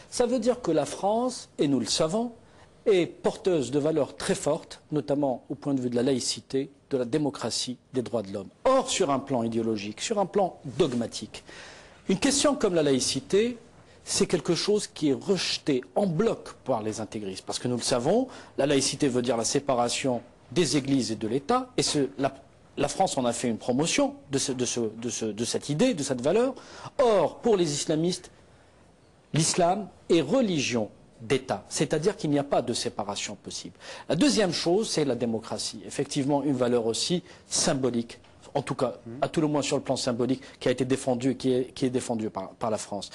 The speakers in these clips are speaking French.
Ça veut dire que la France, et nous le savons, est porteuse de valeurs très fortes, notamment au point de vue de la laïcité, de la démocratie, des droits de l'homme. Or, sur un plan idéologique, sur un plan dogmatique, une question comme la laïcité, c'est quelque chose qui est rejeté en bloc par les intégristes. Parce que nous le savons, la laïcité veut dire la séparation des églises et de l'État, et la France en a fait une promotion de cette idée, de cette valeur. Or, pour les islamistes, l'islam est religion d'État, c'est-à-dire qu'il n'y a pas de séparation possible. La deuxième chose, c'est la démocratie. Effectivement, une valeur aussi symbolique, en tout cas, à tout le moins sur le plan symbolique, qui a été défendue, qui est défendue par la France.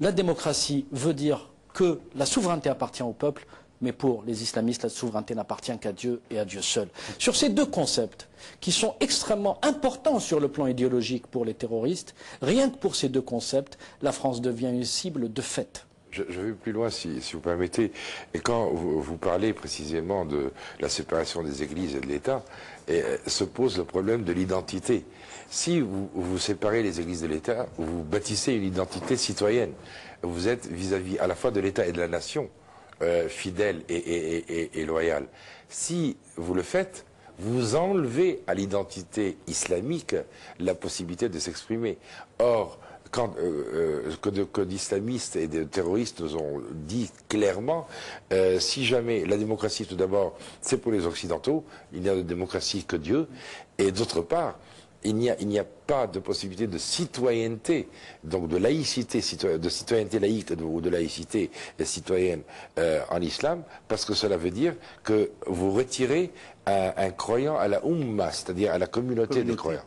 La démocratie veut dire que la souveraineté appartient au peuple, mais pour les islamistes, la souveraineté n'appartient qu'à Dieu et à Dieu seul. Sur ces deux concepts, qui sont extrêmement importants sur le plan idéologique pour les terroristes, rien que pour ces deux concepts, la France devient une cible de fait. Je vais plus loin, si vous permettez. Et quand vous parlez précisément de la séparation des églises et de l'État, se pose le problème de l'identité. Si vous séparez les églises de l'État, vous bâtissez une identité citoyenne. Vous êtes vis-à-vis à la fois de l'État et de la nation, fidèle et loyal. Si vous le faites, vous enlevez à l'identité islamique la possibilité de s'exprimer. Or, que d'islamistes et de terroristes nous ont dit clairement, si jamais la démocratie, tout d'abord, c'est pour les Occidentaux, il n'y a de démocratie que Dieu, et d'autre part, il n'y a pas de possibilité de citoyenneté, donc de laïcité, de citoyenneté laïque ou de laïcité citoyenne en islam, parce que cela veut dire que vous retirez un croyant à la Ummah, c'est-à-dire à la communauté des croyants.